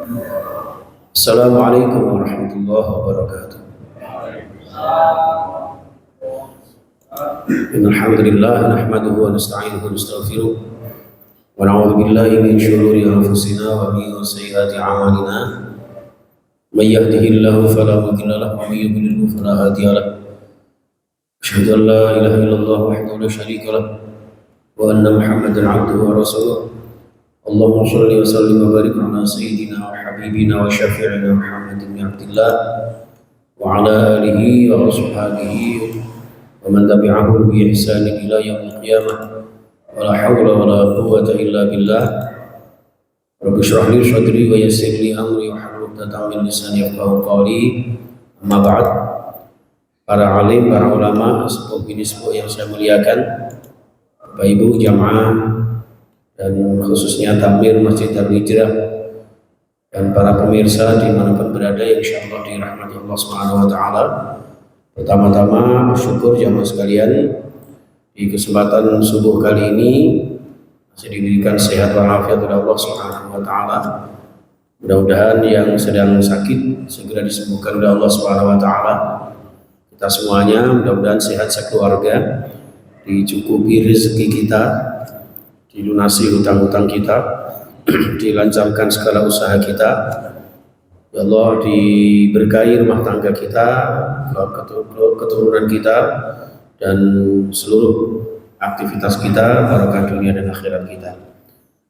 Assalamualaikum warahmatullahi wabarakatuh. Innal hamdalillah nahmaduhu wa nasta'inuhu wa nastaghfiruh wa na'udzu billahi min shururi anfusina wa min sayyiati a'malina. May yahdihillahu fala mudilla lahu wa may yudlil fala hadiya lahu. Asyhadu an la ilaha illallah wahdahu la syarika lahu wa anna Muhammadan 'abduhu wa rasuluh. Allahumma shalli wa sallim wa barik ala sayyidina wa habibina wa syafi'ina Muhammad bin Abdullah wa ala alihi wa ashabihi wa man tabi'ahum bi ihsan ila yaumil qiyamah. Wa la hawla wa la quwwata illa billah. Rabbi shrah li sadri wa yassir li amri wa hlul 'uqdatam min lisani yafqahu qawli. Amma ba'd. Para alim, para ulama, sepuh bini sepuh yang saya muliakan, Bapak Ibu jamaah dan khususnya takmir Masjid Darul Hijrah dan para pemirsa dimanapun berada yang insyaallah dirahmati Allah Subhanahu wa Ta'ala. Pertama-tama bersyukur jamaah sekalian di kesempatan subuh kali ini masih diberikan sehat walafiat oleh Allah Subhanahu wa Ta'ala. Mudah-mudahan yang sedang sakit segera disembuhkan oleh Allah Subhanahu wa Ta'ala. Kita semuanya mudah-mudahan sehat sekeluarga, dicukupi rezeki kita, dilunasi hutang-hutang kita, dilancarkan segala usaha kita, ya Allah diberkahi rumah tangga kita, keturunan kita, dan seluruh aktivitas kita, barakah dunia dan akhirat kita.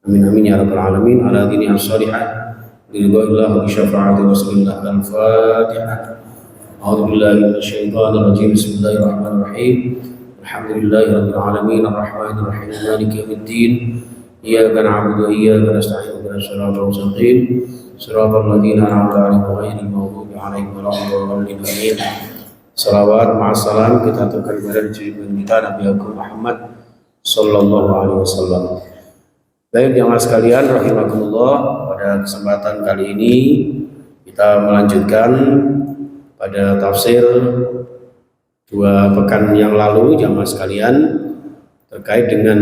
Amin amin ya rabbal alamin. Ala dini as-salihah lillahi wa syafa'ati rasulillah. Al-Fatihah. A'udzu billahi minasyaitonir rajim. Bismillahirrahmanirrahim. Alhamdulillahirabbil alamin arrahmanir rahim maliki yaumiddin iyyaka na'budu wa iyyaka nasta'in ihdinas siratal mustaqim siratal ladzina an'amta 'alaihim ghairil maghdubi 'alaihim waladdallin. Salawat ma'assalam kita aturkan kepada junjungan kita Nabi Agung Muhammad sallallahu alaihi wasallam. Baik jamaah sekalian rahimakumullah, pada kesempatan kali ini kita melanjutkan pada tafsir 2 pekan yang lalu jamaah sekalian terkait dengan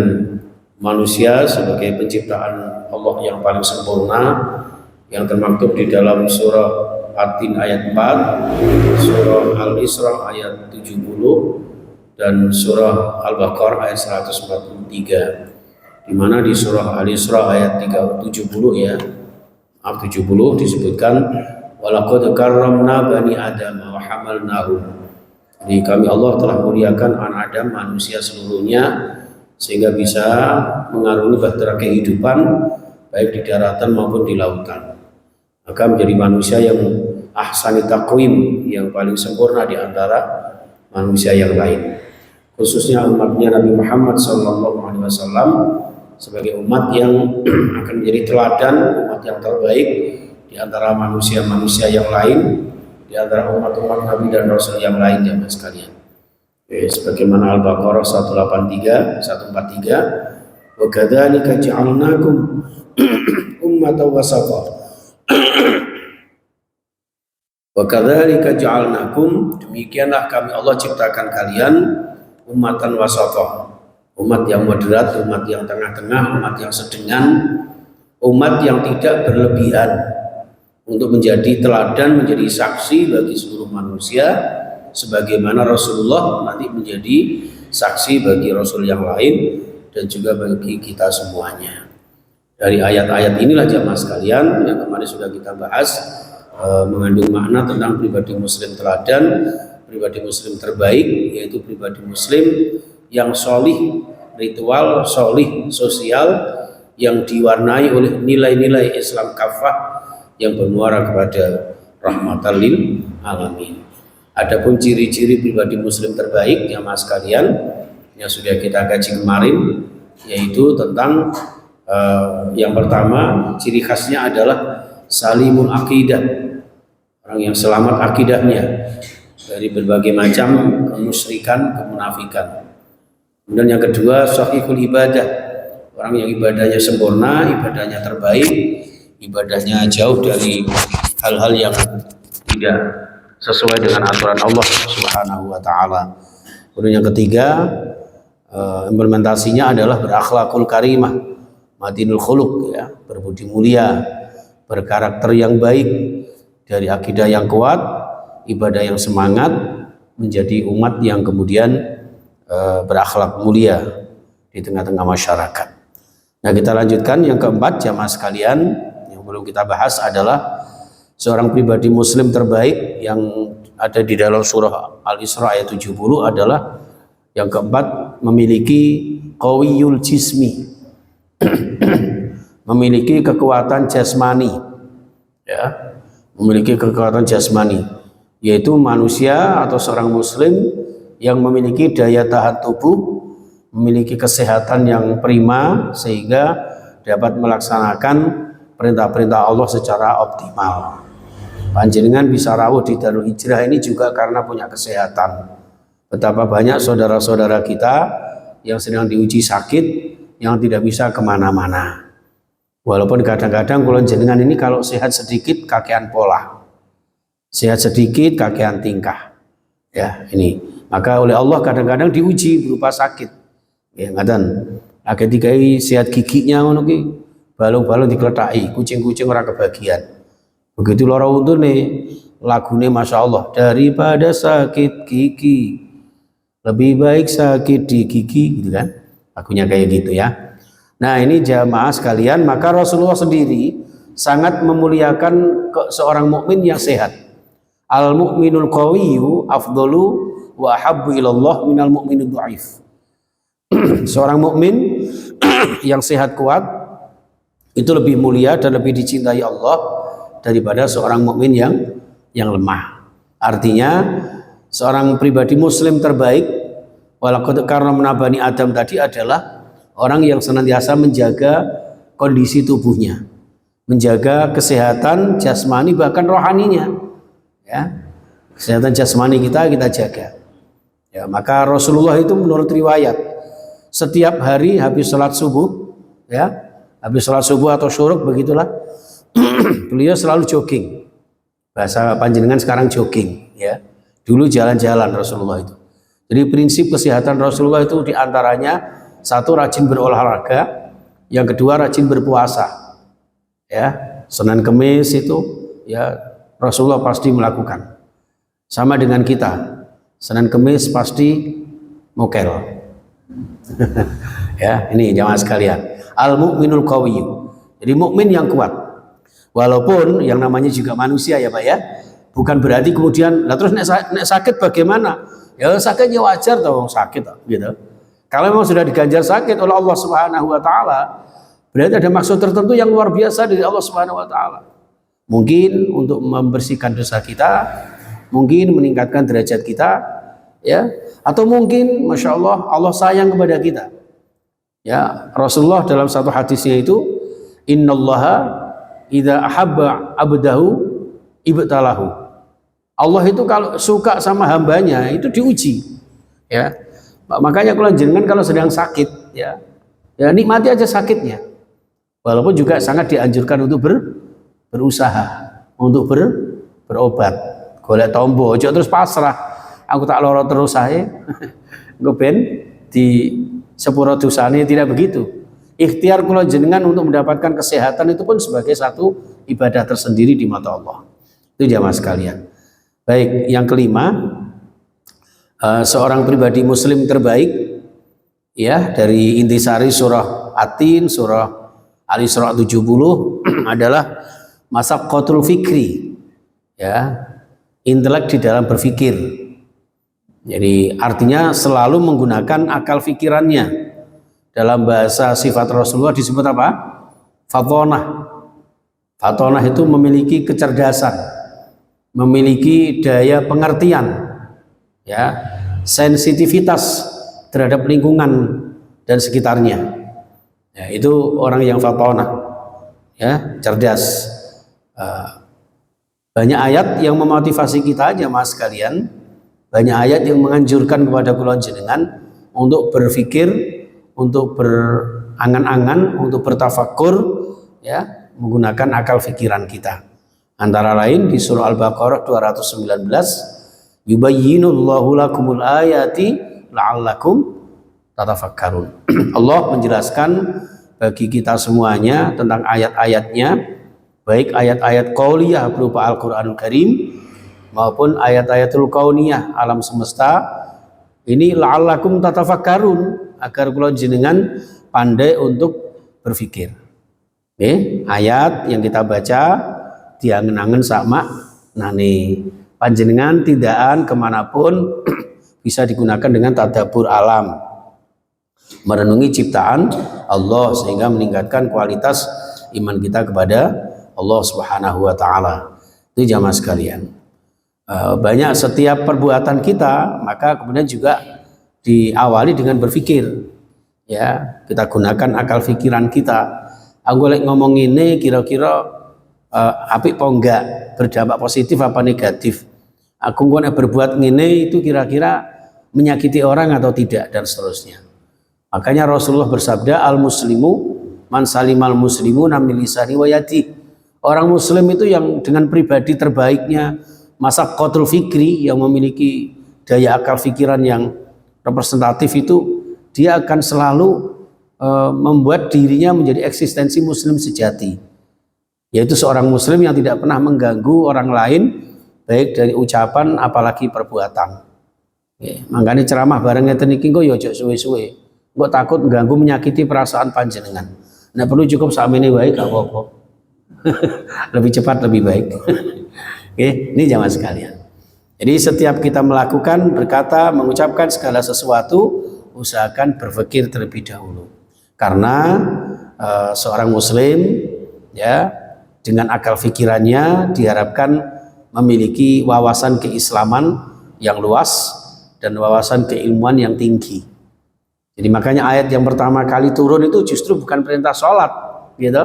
manusia sebagai penciptaan Allah yang paling sempurna yang termaktub di dalam surah At-Tin ayat 4, surah Al-Isra ayat 70 dan surah Al-Baqarah ayat 143. Di mana di surah Al-Isra ayat 70 ya, 70 disebutkan walaqad karramna bani adam wa hamalnahum. Jadi kami Allah telah muliakan anak Adam, manusia seluruhnya, sehingga bisa mengarungi bahtera kehidupan baik di daratan maupun di lautan. Maka menjadi manusia yang ahsani taqwim, yang paling sempurna di antara manusia yang lain. Khususnya umatnya Nabi Muhammad SAW sebagai umat yang akan menjadi teladan, umat yang terbaik di antara manusia-manusia yang lain, di antara umat-umat Nabi dan Rasul yang lain jamaah sekalian. Sebagaimana Al-Baqarah 143, wa kadzalika ja'alnakum ummatan wasata. Wa kadzalika ja'alnakum, demikianlah kami Allah ciptakan kalian ummatan wasata, umat yang moderat, umat yang tengah-tengah, umat yang sedengan, umat yang tidak berlebihan, untuk menjadi teladan, menjadi saksi bagi seluruh manusia, sebagaimana Rasulullah nanti menjadi saksi bagi Rasul yang lain dan juga bagi kita semuanya. Dari ayat-ayat inilah jamaah sekalian yang kemarin sudah kita bahas, mengandung makna tentang pribadi muslim teladan, pribadi muslim terbaik, yaitu pribadi muslim yang solih ritual, solih sosial, yang diwarnai oleh nilai-nilai Islam kafah yang bermuara kepada rahmatan lil alamin. Adapun ciri-ciri pribadi muslim terbaik jamaah sekalian yang sudah kita kaji kemarin, yaitu tentang yang pertama, ciri khasnya adalah salimul akidah, orang yang selamat akidahnya dari berbagai macam kemusyrikan, kemunafikan. Kemudian yang kedua, sahihul ibadah, orang yang ibadahnya sempurna, ibadahnya terbaik, ibadahnya jauh dari hal-hal yang tidak sesuai dengan aturan Allah Subhanahu wa Ta'ala. Kemudian yang ketiga, implementasinya adalah berakhlakul karimah, madinul khuluq, ya, berbudi mulia, berkarakter yang baik, dari akidah yang kuat, ibadah yang semangat, menjadi umat yang kemudian berakhlak mulia di tengah-tengah masyarakat. Nah, kita lanjutkan yang keempat, jamaah sekalian, yang belum kita bahas adalah seorang pribadi muslim terbaik yang ada di dalam surah Al-Isra ayat 70 adalah yang keempat, memiliki qawiyul jismi, memiliki kekuatan jasmani, ya, memiliki kekuatan jasmani, yaitu manusia atau seorang muslim yang memiliki daya tahan tubuh, memiliki kesehatan yang prima sehingga dapat melaksanakan perintah-perintah Allah secara optimal. Panjenengan bisa rawuh di Darul Hijrah ini juga karena punya kesehatan. Betapa banyak saudara-saudara kita yang sedang diuji sakit, yang tidak bisa kemana-mana. Walaupun kadang-kadang kula jenengan ini kalau sehat sedikit kakean pola, sehat sedikit kakean tingkah, ya ini. Maka oleh Allah kadang-kadang diuji berupa sakit. Ya ngaten. Nah, ketika sehat giginya ngono ki, balung-balung dikletaki, kucing-kucing ora kebagian. Begitu lara untune, lagune Masya Allah, daripada sakit gigi lebih baik sakit di gigi, gitu kan? Lagunya kayak gitu ya. Nah, ini jamaah sekalian, maka Rasulullah sendiri sangat memuliakan seorang mukmin yang sehat. Al mukminul qawiyyu afdalu wa ahabbu ilallah minal mukminid dhaif. Seorang mukmin yang sehat kuat itu lebih mulia dan lebih dicintai Allah daripada seorang mukmin yang lemah. Artinya seorang pribadi muslim terbaik walaqad karramna bani Adam tadi adalah orang yang senantiasa menjaga kondisi tubuhnya, menjaga kesehatan jasmani bahkan rohaninya, ya. Kesehatan jasmani kita jaga. Ya, maka Rasulullah itu menurut riwayat setiap hari habis sholat subuh, ya, habis sholat subuh atau syuruk begitulah, beliau selalu jogging. Bahasa panjenengan sekarang jogging, ya. Dulu jalan-jalan Rasulullah itu. Jadi prinsip kesehatan Rasulullah itu diantaranya satu, rajin berolahraga, yang kedua rajin berpuasa, ya. Senin Kemis itu, ya, Rasulullah pasti melakukan. Sama dengan kita, Senin Kemis pasti mokel. Ya, ini jamaah sekalian, al mukminul qawiyyu, jadi mukmin yang kuat. Walaupun yang namanya juga manusia ya Pak ya, bukan berarti kemudian lah terus nek sakit bagaimana? Ya sakitnya wajar toh, sakit gitu. Kalau memang sudah diganjar sakit oleh Allah Subhanahu wa taala, berarti ada maksud tertentu yang luar biasa dari Allah Subhanahu wa taala. Mungkin untuk membersihkan dosa kita, mungkin meningkatkan derajat kita, ya, atau mungkin Masya Allah Allah sayang kepada kita, ya. Rasulullah dalam satu hadisnya itu, innallaha idza ahabba abdahu ibtalahu. Allah itu kalau suka sama hambanya itu diuji, ya. Makanya kalau jenengan kalau sedang sakit, ya nikmati aja sakitnya, walaupun juga sangat dianjurkan untuk berusaha, untuk berobat. Golek tombo aja terus pasrah, aku tak loro terus saya gue ben di sepuro dosane, tidak begitu. Ikhtiar kula jenengan untuk mendapatkan kesehatan itu pun sebagai satu ibadah tersendiri di mata Allah. Itu jamaah sekalian. Baik, yang kelima, seorang pribadi muslim terbaik, ya, dari intisari surah At-Tin, surah Al-Isra 70 adalah masaqqatul fikri, ya, intelek di dalam berpikir. Jadi artinya selalu menggunakan akal pikirannya. Dalam bahasa sifat Rasulullah disebut apa? Fatonah. Fatonah itu memiliki kecerdasan, memiliki daya pengertian, ya, sensitivitas terhadap lingkungan dan sekitarnya. Ya, itu orang yang fatonah, ya, cerdas. Banyak ayat yang memotivasi kita aja mas sekalian, banyak ayat yang menganjurkan kepada kula jenengan untuk berpikir, untuk berangan-angan, untuk bertafakur, ya, menggunakan akal pikiran kita. Antara lain di surah Al-Baqarah 219, yubayyinullahu lakumul ayati la'allakum tatafakkarun. Allah menjelaskan bagi kita semuanya tentang ayat-ayatnya baik ayat-ayat qauliyah berupa Al-Qur'anul Karim maupun ayat-ayatul kauniyah alam semesta. Ini la'allakum tatafakkarun, agar kula jenengan pandai untuk berpikir. Ayat yang kita baca diangen-angen sama nani panjenengan tidaan kemanapun bisa digunakan dengan tadabbur alam, merenungi ciptaan Allah sehingga meningkatkan kualitas iman kita kepada Allah Subhanahu wa taala. Itu jamaah sekalian. Banyak setiap perbuatan kita maka kemudian juga diawali dengan berpikir. Ya, kita gunakan akal pikiran kita. Aku ngomong ini kira-kira apik apa enggak, berdampak positif apa negatif. Aku berbuat ini itu kira-kira menyakiti orang atau tidak, dan seterusnya. Makanya Rasulullah bersabda, al-muslimu man salimal muslimuna min lisani wa yadi. Orang muslim itu yang dengan pribadi terbaiknya, masa qatul fikri, yang memiliki daya akal pikiran yang representatif itu, dia akan selalu membuat dirinya menjadi eksistensi muslim sejati, yaitu seorang muslim yang tidak pernah mengganggu orang lain baik dari ucapan apalagi perbuatan. Makanya ceramah bareng ngeten iki kok ya aja suwe-suwe. Engko takut mengganggu menyakiti perasaan panjenengan. Nah perlu cukup sakmene wae gak apa-apa. Lebih cepat lebih baik. Ini jamaah sekalian. Jadi setiap kita melakukan, berkata, mengucapkan segala sesuatu, usahakan berpikir terlebih dahulu. Karena seorang muslim ya dengan akal pikirannya diharapkan memiliki wawasan keislaman yang luas dan wawasan keilmuan yang tinggi. Jadi makanya ayat yang pertama kali turun itu justru bukan perintah sholat, gitu.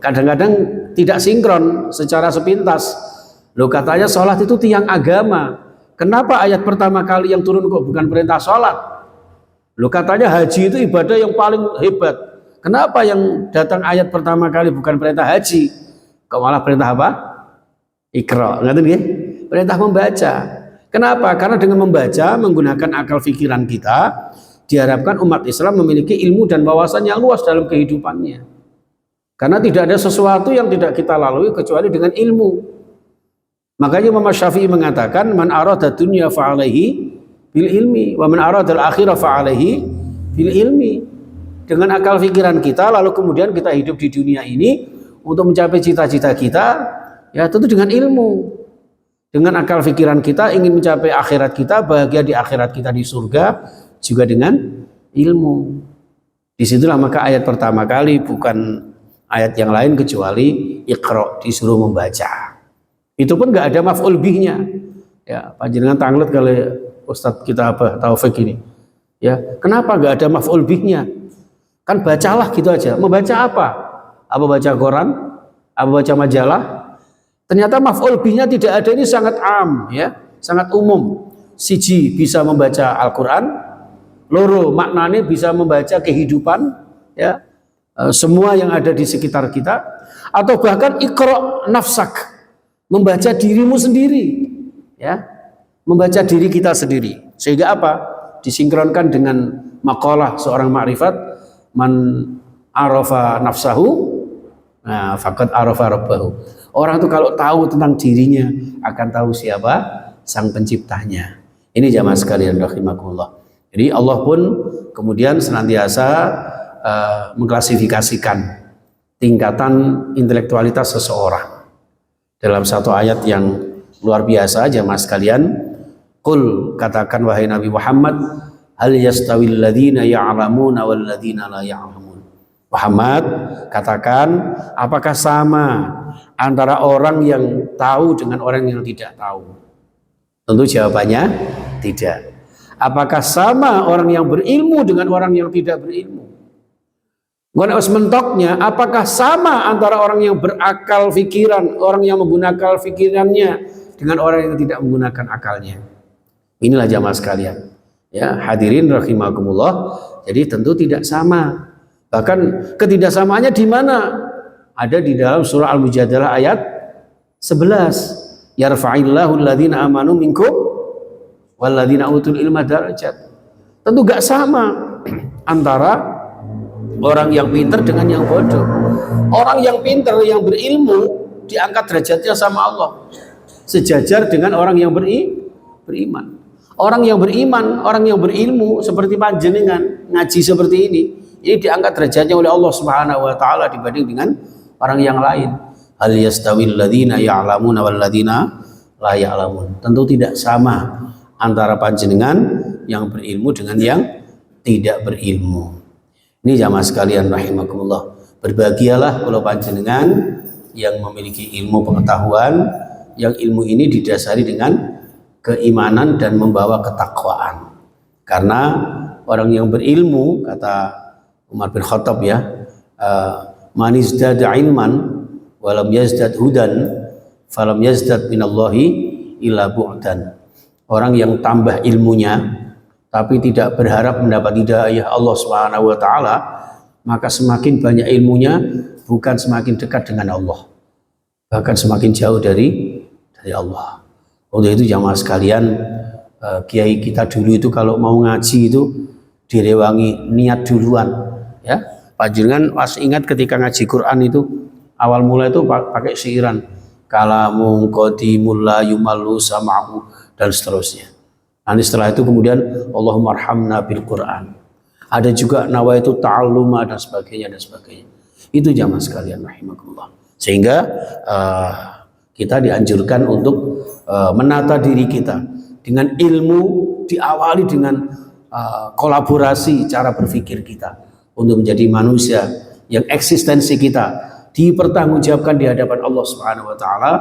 Kadang-kadang tidak sinkron secara sepintas. Loh katanya sholat itu tiang agama. Kenapa ayat pertama kali yang turun kok bukan perintah sholat? Loh katanya haji itu ibadah yang paling hebat. Kenapa yang datang ayat pertama kali bukan perintah haji? Kok malah perintah apa? Iqra, ngerti nggih? Perintah membaca. Kenapa? Karena dengan membaca, menggunakan akal pikiran kita, diharapkan umat Islam memiliki ilmu dan wawasan yang luas dalam kehidupannya. Karena tidak ada sesuatu yang tidak kita lalui kecuali dengan ilmu. Makanya Imam Syafi'i mengatakan, man arada dunya fa'alaihi bil ilmi, wa man arada al-akhirah fa'alaihi bil ilmi. Dengan akal pikiran kita, lalu kemudian kita hidup di dunia ini untuk mencapai cita-cita kita, ya tentu dengan ilmu. Dengan akal pikiran kita ingin mencapai akhirat kita, bahagia di akhirat kita di surga, juga dengan ilmu. Disitulah maka ayat pertama kali bukan ayat yang lain kecuali Iqra, disuruh membaca. Itu pun nggak ada maf'ul bihnya. Ya, panjenengan tanglet kali Ustadz kita apa Taufik ini. Ya, kenapa nggak ada maf'ul bihnya? Kan bacalah gitu aja. Membaca apa? Apa baca Quran? Apa baca majalah? Ternyata maf'ul bihnya tidak ada, ini sangat am, ya, sangat umum. Siji bisa membaca Al-Quran, loro maknanya bisa membaca kehidupan, ya, semua yang ada di sekitar kita, atau bahkan Iqra nafsak, membaca dirimu sendiri, ya, membaca diri kita sendiri. Sehingga apa? Disinkronkan dengan maqalah seorang ma'rifat, man arafa nafsahu, nah, faqad arafa rabbahu. Orang itu kalau tahu tentang dirinya akan tahu siapa sang penciptanya. Ini jamaah sekalian rahimakumullah. Jadi Allah pun kemudian senantiasa mengklasifikasikan tingkatan intelektualitas seseorang. Dalam satu ayat yang luar biasa jamaah sekalian, qul, katakan wahai Nabi Muhammad, hal yastawil ladzina ya'lamuna wal ladzina la ya'lamun. Muhammad, katakan, apakah sama antara orang yang tahu dengan orang yang tidak tahu? Tentu jawabannya tidak. Apakah sama orang yang berilmu dengan orang yang tidak berilmu? Mentoknya, apakah sama antara orang yang berakal pikiran, orang yang menggunakan pikirannya dengan orang yang tidak menggunakan akalnya? Inilah jamaah sekalian. Ya, hadirin rahimakumullah. Jadi tentu tidak sama. Bahkan ketidaksamaannya di mana? Ada di dalam surah Al-Mujadalah ayat 11. Yarfa'illahu alladhina amanu minkum walladzina utul ilma darajat. Tentu gak sama antara orang yang pintar dengan yang bodoh. Orang yang pintar, yang berilmu diangkat derajatnya sama Allah sejajar dengan orang yang beriman. Orang yang beriman, orang yang berilmu seperti panjenengan ngaji seperti ini diangkat derajatnya oleh Allah Subhanahu wa taala dibanding dengan orang yang lain. Hal yastawil ladzina ya'lamuna wal ladzina la ya'lamun. Tentu tidak sama antara panjenengan yang berilmu dengan yang tidak berilmu. Ini jamaah sekalian rahimakumullah. Berbahagialah kalau panjenengan yang memiliki ilmu pengetahuan, yang ilmu ini didasari dengan keimanan dan membawa ketakwaan. Karena orang yang berilmu, kata Umar bin Khattab ya, man izdada ilman walam yazdad hudan falam yazdad minallahi illa bu'dan. Orang yang tambah ilmunya tapi tidak berharap mendapat hidayah Allah Subhanahu wa taala, maka semakin banyak ilmunya bukan semakin dekat dengan Allah, bahkan semakin jauh dari Allah. Untuk itu jamaah sekalian, kiai kita dulu itu kalau mau ngaji itu direwangi niat duluan ya. Panjenengan masih ingat ketika ngaji Quran itu awal mula itu pakai siiran kalamun qadimul la yumallu sama'u dan seterusnya. Nanti setelah itu kemudian Allahumma arhamna bil Quran. Ada juga nawaitu ta'alluma dan sebagainya dan sebagainya. Itu jamaah sekalian rahimakumullah. Sehingga kita dianjurkan untuk menata diri kita dengan ilmu, diawali dengan kolaborasi cara berpikir kita untuk menjadi manusia yang eksistensi kita dipertanggungjawabkan di hadapan Allah Subhanahu wa taala,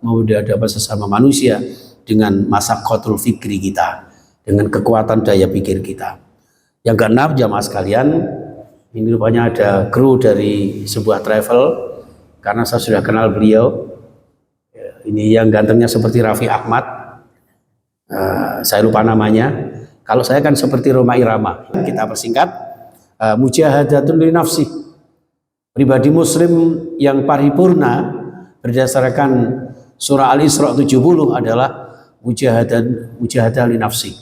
mau di hadapan sesama manusia dengan masaqatul fikri kita, dengan kekuatan daya pikir kita. Yang keenam jamaah sekalian, ini rupanya ada kru dari sebuah travel, karena saya sudah kenal beliau. Ini yang gantengnya seperti Raffi Ahmad, saya lupa namanya. Kalau saya kan seperti Roma Irama. Kita persingkat, mujahadatun li nafsi. Pribadi muslim yang paripurna berdasarkan surah Al-Isra 70 adalah mujahadah li nafsi.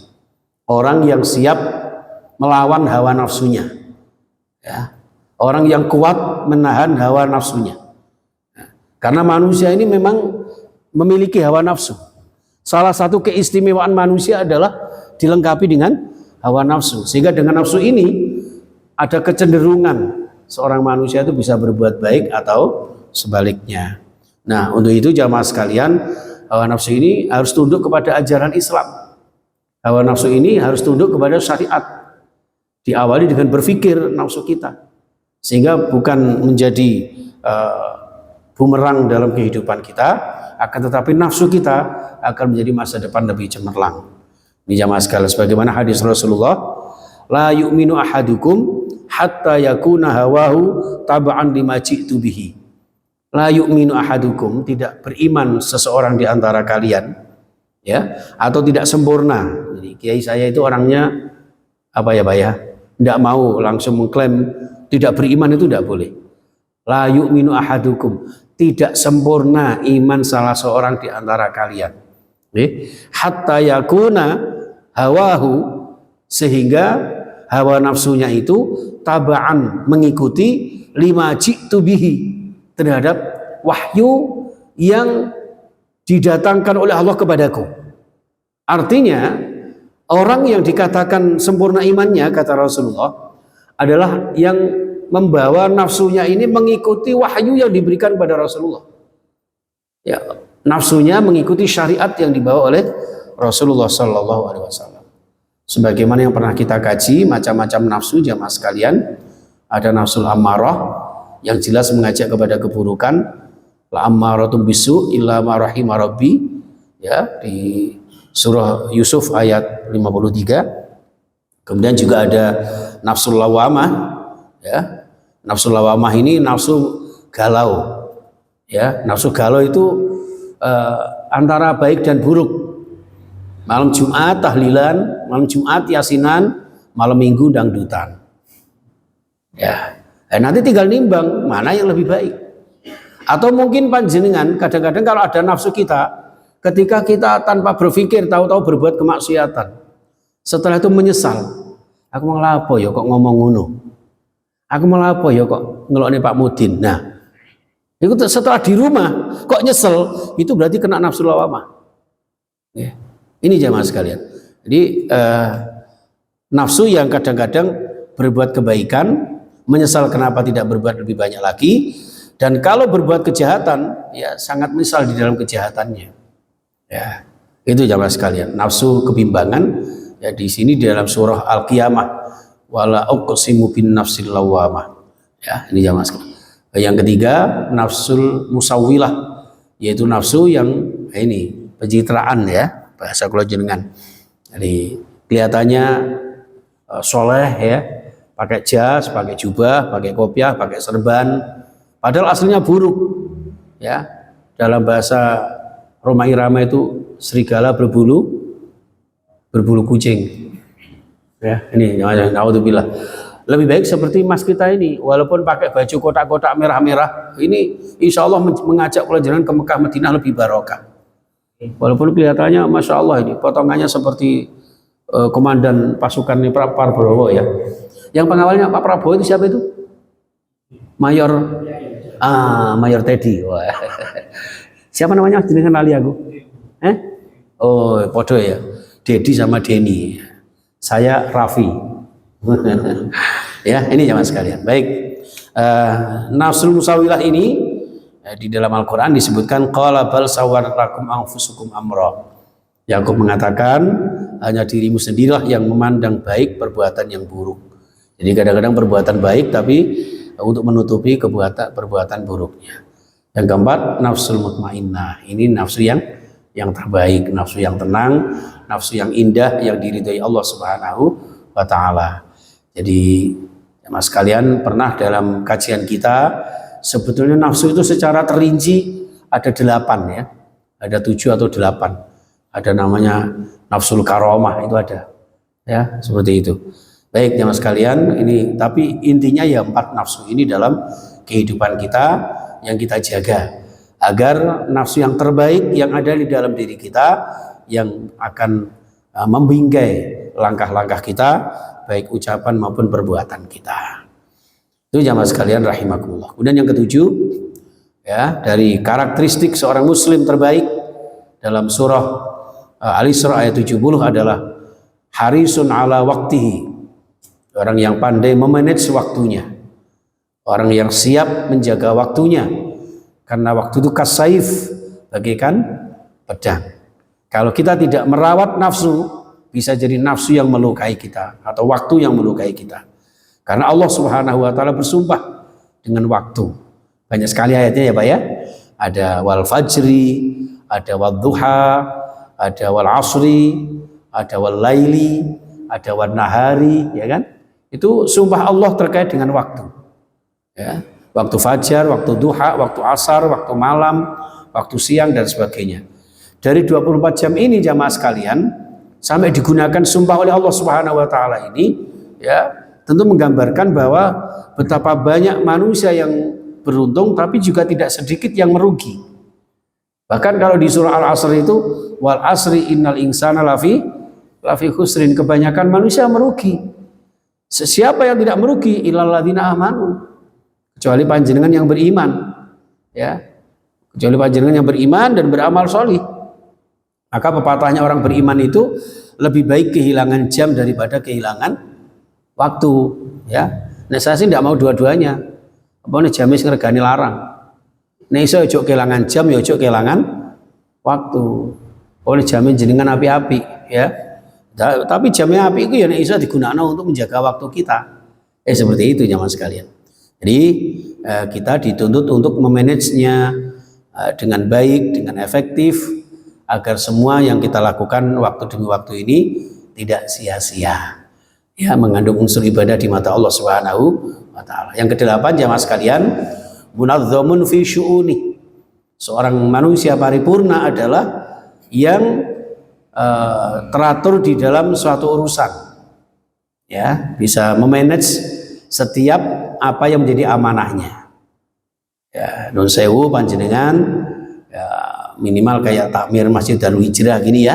Orang yang siap melawan hawa nafsunya, ya. Orang yang kuat menahan hawa nafsunya. Karena manusia ini memang memiliki hawa nafsu. Salah satu keistimewaan manusia adalah dilengkapi dengan hawa nafsu. Sehingga dengan nafsu ini ada kecenderungan seorang manusia itu bisa berbuat baik atau sebaliknya. Nah, untuk itu jamaah sekalian, hawa nafsu ini harus tunduk kepada ajaran Islam. Hawa nafsu ini harus tunduk kepada syariat. Diawali dengan berpikir nafsu kita, sehingga bukan menjadi bumerang dalam kehidupan kita, akan tetapi nafsu kita akan menjadi masa depan lebih cemerlang. Ini jamaah sekalian, sebagaimana hadis Rasulullah, la yu'minu ahadukum hatta yakuna hawahu tab'an lima ji'tu bihi. La yu'minu ahadukum, tidak beriman seseorang di antara kalian, ya, atau tidak sempurna. Jadi kiai saya itu orangnya apa ya, Pak ya? Tidak mau langsung mengklaim tidak beriman, itu tidak boleh. La yu'minu ahadukum, tidak sempurna iman salah seorang di antara kalian. Hatta yakuna hawahu, sehingga hawa nafsunya itu taba'an, mengikuti lima ji'tu bihi, terhadap wahyu yang didatangkan oleh Allah kepadaku. Artinya orang yang dikatakan sempurna imannya, kata Rasulullah, adalah yang membawa nafsunya ini mengikuti wahyu yang diberikan kepada Rasulullah. Ya, nafsunya mengikuti syariat yang dibawa oleh Rasulullah Sallallahu Alaihi Wasallam. Sebagaimana yang pernah kita kaji, macam-macam nafsu jamaah sekalian. Ada nafsul ammarah yang jelas mengajak kepada keburukan. La ammaratum bisu illa ma rahima rabbi. Ya, di surah Yusuf ayat 53. Kemudian juga ada nafsul lawamah, ya. Nafsul lawamah ini nafsu galau, ya. Nafsu galau itu antara baik dan buruk. Malam Jumat tahlilan, malam Jumat yasinan, malam Minggu dangdutan. Ya, nanti tinggal nimbang mana yang lebih baik. Atau mungkin panjenengan kadang-kadang kalau ada nafsu kita, ketika kita tanpa berpikir tahu-tahu berbuat kemaksiatan, setelah itu menyesal, aku mau ngelapo ya kok ngomong ngono, aku mau ngelapo ya kok ngelokne Pak Mudin. Nah, Itu setelah di rumah kok nyesel, itu berarti kena nafsu lawamah. Ya. Ini jamaah sekalian. Jadi nafsu yang kadang-kadang berbuat kebaikan, menyesal kenapa tidak berbuat lebih banyak lagi, dan kalau berbuat kejahatan, ya sangat menyesal di dalam kejahatannya. Ya, itu jamaah sekalian. Nafsu kebimbangan, ya di sini di dalam surah Al-Qiyamah, wala uqsimu bin nafsil lawamah. Ya, ini jamaah sekalian. Yang ketiga, nafsul musawwilah, yaitu nafsu yang ini pencitraan ya, bahasa kula jenengan. Jadi kelihatannya soleh ya, pakai jas, pakai jubah, pakai kopiah, pakai serban, padahal aslinya buruk ya. Dalam bahasa Roma Irama itu serigala berbulu kucing ya. Ini naudzubillah. Lebih baik seperti mas kita ini, walaupun pakai baju kotak-kotak merah-merah, ini insya Allah mengajak pelajaran ke Mekah Madinah lebih barokah. Walaupun kelihatannya masya Allah ini potongannya seperti komandan pasukan Pak Prabowo ya. Yang pengawalnya Pak Prabowo itu siapa itu? Mayor Teddy. Wah. Siapa namanya? Jenengan lali aku. Oh, podo ya. Dedi sama Denny. Saya Raffi. Ya, ini jamaah sekalian. Baik, nafsul musawilah ini di dalam Al-Quran disebutkan qala bal sawwarakum anfusukum amra. Yakub mengatakan hanya dirimu sendirilah yang memandang baik perbuatan yang buruk. Jadi kadang-kadang perbuatan baik tapi untuk menutupi perbuatan buruknya. Yang keempat, nafsul mutmainnah. Ini nafsu yang terbaik, nafsu yang tenang, nafsu yang indah yang diridhai Allah Subhanahu wa taala. Jadi jemaah sekalian, pernah dalam kajian kita sebetulnya nafsu itu secara terinci ada 8 ya, ada 7 atau 8. Ada namanya nafsul karomah, itu ada ya, seperti itu. Baik jemaah sekalian, ini tapi intinya ya 4 nafsu ini dalam kehidupan kita yang kita jaga agar nafsu yang terbaik yang ada di dalam diri kita yang akan membingkai langkah-langkah kita, baik ucapan maupun perbuatan kita. Itu jamaah sekalian rahimakumullah. Kemudian yang ketujuh ya, dari karakteristik seorang muslim terbaik dalam surah Al-Isra ayat 70 adalah harisun ala waktihi. Orang yang pandai memanage waktunya. Orang yang siap menjaga waktunya. Karena waktu itu kasaif, bagaikan pedang. Kalau kita tidak merawat nafsu, bisa jadi nafsu yang melukai kita atau waktu yang melukai kita. Karena Allah Subhanahu wa taala bersumpah dengan waktu. Banyak sekali ayatnya ya Pak ya. Ada wal fajri, ada wal duha, ada wal asri, ada wal laili, ada wal nahari, ya kan? Itu sumpah Allah terkait dengan waktu. Ya, waktu fajar, waktu duha, waktu asar, waktu malam, waktu siang dan sebagainya. Dari 24 jam ini jamaah sekalian, sampai digunakan sumpah oleh Allah Subhanahu wa taala ini ya, tentu menggambarkan bahwa betapa banyak manusia yang beruntung tapi juga tidak sedikit yang merugi. Bahkan kalau di surah Al-Asr itu wal asri innal insana lafi khusrin, kebanyakan manusia merugi. Siapa yang tidak merugi? Illal ladzina amanu, kecuali panjenengan yang beriman ya. Kecuali panjenengan yang beriman dan beramal sholih. Maka pepatahnya orang beriman itu lebih baik kehilangan jam daripada kehilangan waktu ya. Nah saya sih tidak mau dua-duanya. Apa nih jamnya ngergani larang. Nah iso ojo kehilangan jam ya ojo kehilangan waktu. Oleh jamin jenengan api-api ya. Tapi jamnya api itu ya nek iso digunakan untuk menjaga waktu kita. Seperti itu jamaah sekalian. Jadi kita dituntut untuk memanagenya dengan baik, dengan efektif, agar semua yang kita lakukan waktu demi waktu ini tidak sia-sia. Ya, mengandung unsur ibadah di mata Allah Subhanahu wa taala. Yang kedelapan jamaah sekalian, munazzamun fi syu'uni. Seorang manusia paripurna adalah yang teratur di dalam suatu urusan. Ya, bisa memanage setiap apa yang menjadi amanahnya. Ya, nun sewu panjenengan ya, minimal kayak takmir Masjid Darul Hijrah gini ya,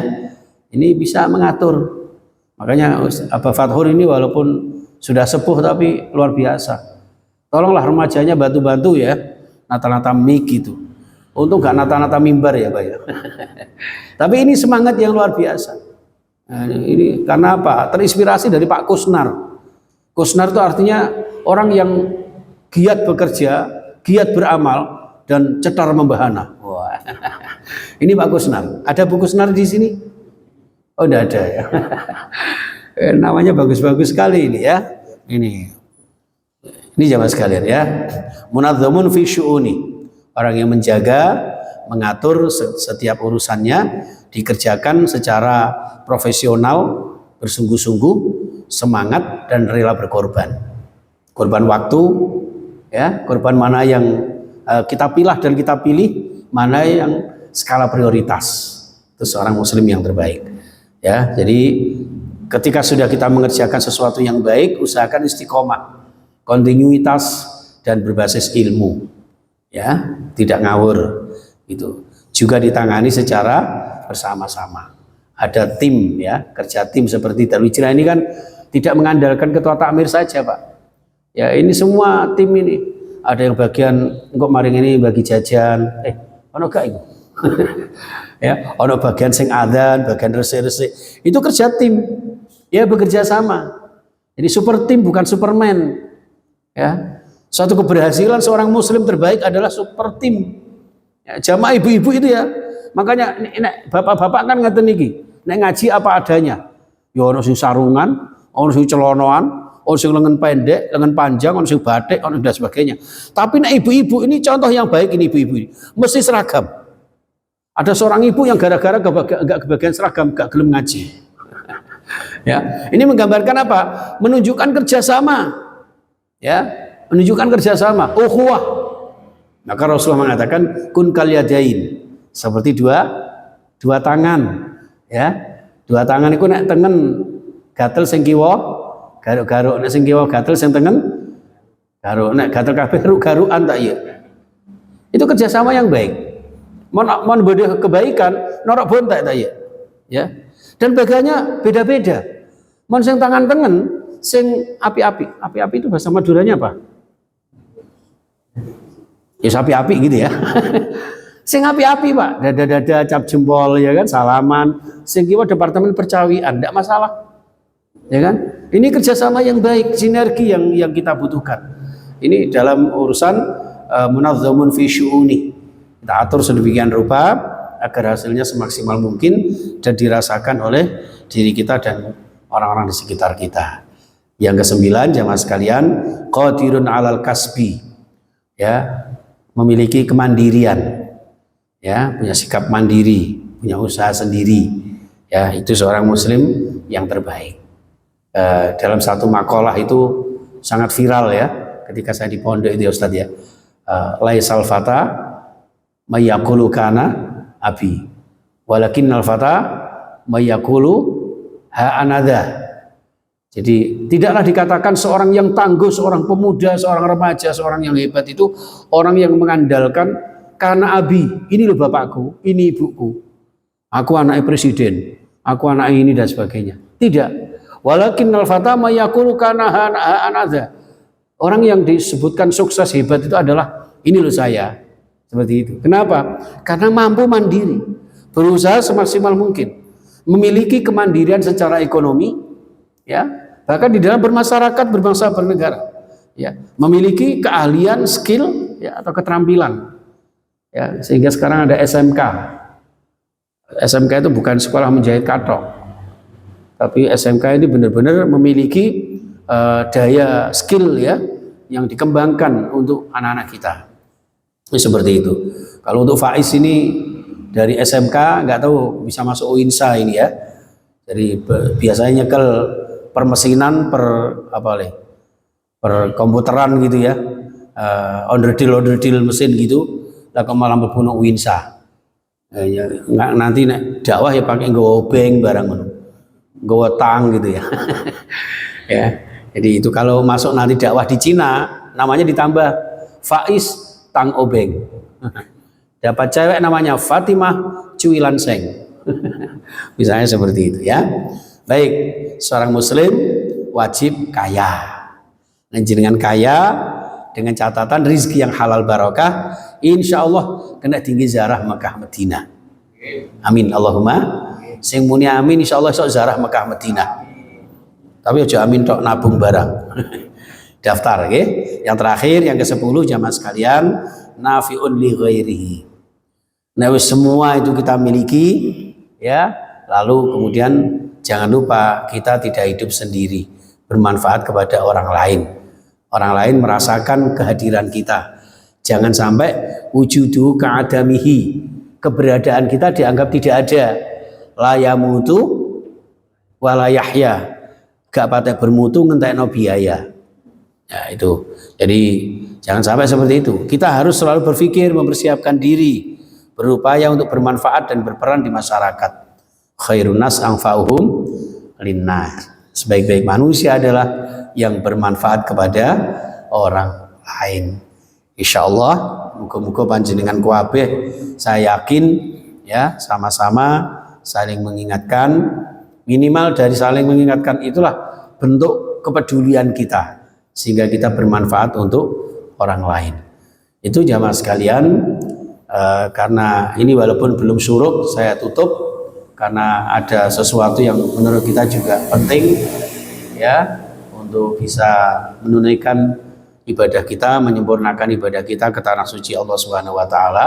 ini bisa mengatur. Makanya Abah Fathur ini walaupun sudah sepuh tapi luar biasa. Tolonglah remajanya bantu-bantu ya, nata-nata mic gitu. Untung nggak nata-nata mimbar ya Pak ya. Tapi ini semangat yang luar biasa. Nah, ini karena apa? Terinspirasi dari Pak Kusnar. Kusnar itu artinya orang yang giat bekerja, giat beramal, dan cetar membahana. Wah. Ini Pak Kusnar. Ada Bu Kusnar di sini? Oh, enggak ada ya. Namanya bagus-bagus sekali ini ya. Ini jamaah sekalian ya. Munazzamun fi syu'uni. Orang yang menjaga, mengatur setiap urusannya dikerjakan secara profesional, bersungguh-sungguh, semangat dan rela berkorban. Korban waktu, ya, korban mana yang kita pilah dan kita pilih, mana yang skala prioritas. Itu seorang muslim yang terbaik. Ya, jadi ketika sudah kita mengerjakan sesuatu yang baik, usahakan istiqomah, kontinuitas dan berbasis ilmu. Ya, tidak ngawur. Itu juga ditangani secara bersama-sama. Ada tim ya, kerja tim seperti Darul Hijrah ini kan tidak mengandalkan ketua takmir saja, Pak. Ya, ini semua tim ini. Ada yang bagian engkau maring ini bagi jajan. Ono gak itu? Ya, ono bagian sing adzan, bagian resik-resik. Itu kerja tim. Ya, bekerja sama. Jadi super tim bukan superman. Ya. Suatu keberhasilan seorang muslim terbaik adalah super tim. Ya, jamaah ibu-ibu itu ya. Makanya bapak-bapak kan ngeten iki. Nek ngaji apa adanya. Ya ono sing sarungan, ono sing celonoan, ono sing lengan pendek, lengan panjang, ono sing batik, ono dan sebagainya. Tapi nek ibu-ibu ini contoh yang baik ini ibu-ibu ini. Mesti seragam. Ada seorang ibu yang gara-gara gak kebagian seragam, gak gelem ngaji. Ya, ini menggambarkan apa? Menunjukkan kerjasama. Ya, menunjukkan kerjasama. Ukhuwah. Maka Rasulullah mengatakan kun kalyadain, seperti dua tangan. Ya, dua tangan itu nek tengen gatel sing kiwa garuk-garuk, nek sing kiwa gatel sing tengen garuk, nek gatel kabeh garuk-garukan tak iya. Itu kerjasama yang baik. Mon bodho kebaikan norok bontek tak iya. Ya. Dan baganya beda-beda. Mon sing tangan tengen, sing api-api. Api-api itu bahasa Maduranya apa? Ya api-api gitu ya. Sing api-api Pak, dada-dada cap jempol ya kan, salaman. Sing kiwa departemen percawian, enggak masalah. Ya kan? Ini kerjasama yang baik, sinergi yang kita butuhkan. Ini dalam urusan munazzamun fi syu'uni. Kita atur sedemikian rupa agar hasilnya semaksimal mungkin dan dirasakan oleh diri kita dan orang-orang di sekitar kita. Yang ke-9 jamaah sekalian, qadirun 'alal kasbi. Ya, memiliki kemandirian. Ya, punya sikap mandiri, punya usaha sendiri. Ya, itu seorang muslim yang terbaik. Dalam satu makalah itu sangat viral ya, ketika saya di pondok itu ya Ustaz ya. Laisal fata mayaqulu kana abi walakinnal fata mayaqulu ha anadha. Jadi tidaklah dikatakan seorang yang tangguh, seorang pemuda, seorang remaja, seorang yang hebat itu orang yang mengandalkan karena abi, ini loh bapakku, ini ibuku, aku anak presiden, aku anak ini dan sebagainya. Tidak. Walakinnal fata mayaqulu kana ha anadha. Orang yang disebutkan sukses hebat itu adalah ini loh saya. Seperti itu. Kenapa? Karena mampu mandiri, berusaha semaksimal mungkin, memiliki kemandirian secara ekonomi, ya, bahkan di dalam bermasyarakat, berbangsa, bernegara, ya, memiliki keahlian, skill, ya, atau keterampilan, ya, sehingga sekarang ada SMK. SMK itu bukan sekolah menjahit katok, tapi SMK ini benar-benar memiliki daya skill ya yang dikembangkan untuk anak-anak kita. Ini seperti itu. Kalau untuk Faiz ini dari SMK nggak tahu bisa masuk UINSA ini ya. Jadi biasanya nyekel permesinan per komputeran gitu ya. Onderdil mesin gitu. Lah kok malah mlebu UINSA. Nanti nek dakwah ya pakai nggawa obeng barang ngono. Nggawa tang gitu ya. Ya. Jadi itu kalau masuk nanti dakwah di Cina namanya ditambah Faiz Tang Obeng. Dapat cewek namanya Fatimah Cuilan Seng. Misalnya seperti itu ya. Baik, seorang muslim wajib kaya. Jenengan kaya dengan catatan rizki yang halal barokah, insya Allah kena tinggi ziarah Mekah Madinah. Amin Allahumma. Sing muni amin insya Allah sok ziarah Mekah Madinah. Tapi aja amin tok nabung barang. Daftar, okay? Yang terakhir, yang ke-10 jamaah sekalian, nafi'un li ghairihi. Nah, semua itu kita miliki, ya. Lalu kemudian jangan lupa kita tidak hidup sendiri, bermanfaat kepada orang lain. Orang lain merasakan kehadiran kita. Jangan sampai wujudu ka'adamihi, keberadaan kita dianggap tidak ada. La yamutu wa la yahya, gak patek bermutu ngentekno biaya. Ya itu. Jadi jangan sampai seperti itu. Kita harus selalu berpikir, mempersiapkan diri, berupaya untuk bermanfaat dan berperan di masyarakat. Khairun nas anfa'uhum linnas. Sebaik-baik manusia adalah yang bermanfaat kepada orang lain. Insya Allah, muka-muka panjenengan kuabeh, saya yakin ya sama-sama saling mengingatkan. Minimal dari saling mengingatkan itulah bentuk kepedulian kita, sehingga kita bermanfaat untuk orang lain. Itu jamaah sekalian, karena ini walaupun belum syuruk, saya tutup karena ada sesuatu yang menurut kita juga penting ya, untuk bisa menunaikan ibadah kita, menyempurnakan ibadah kita ke tanah suci Allah Subhanahu wa taala.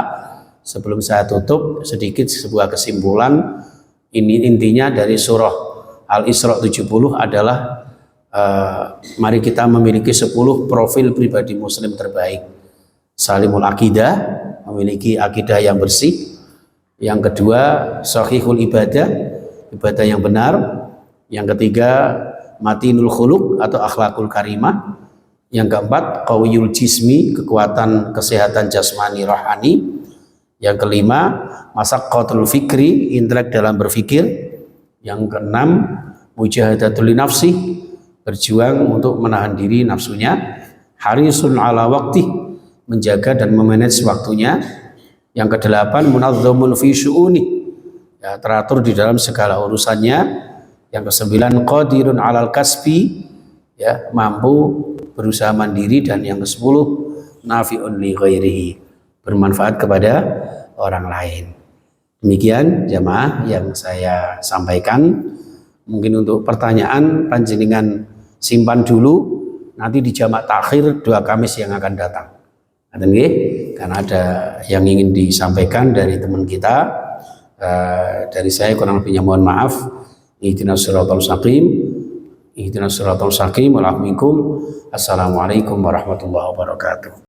Sebelum saya tutup, sedikit sebuah kesimpulan. Ini intinya dari surah Al-Isra 70 adalah mari kita memiliki 10 profil pribadi muslim terbaik. Salimul akidah, memiliki akidah yang bersih. Yang kedua, sahihul ibadah, ibadah yang benar. Yang ketiga, matinul khuluq atau akhlakul karimah. Yang keempat, qawiyul jismi, kekuatan kesehatan jasmani rohani. Yang kelima, masaqqatul fikri, intelek dalam berpikir. Yang keenam, mujahadatul nafsi, berjuang untuk menahan diri nafsunya. Harisun ala waqti, menjaga dan memanage waktunya. Yang kedelapan, munazzamun fi syu'uni, ya, teratur di dalam segala urusannya. Yang kesembilan, qadirun alal kasbi, ya, mampu berusaha mandiri. Dan yang ke-10, nafi'un li ghairihi, bermanfaat kepada orang lain. Demikian jamaah yang saya sampaikan. Mungkin untuk pertanyaan panjenengan simpan dulu, nanti di jamak takhir 2 Kamis yang akan datang. Karena ada yang ingin disampaikan dari teman kita. Dari saya kurang lebihnya mohon maaf. Ihdinas siratal mustaqim. Ihdinas siratal mustaqim. Assalamualaikum warahmatullahi wabarakatuh.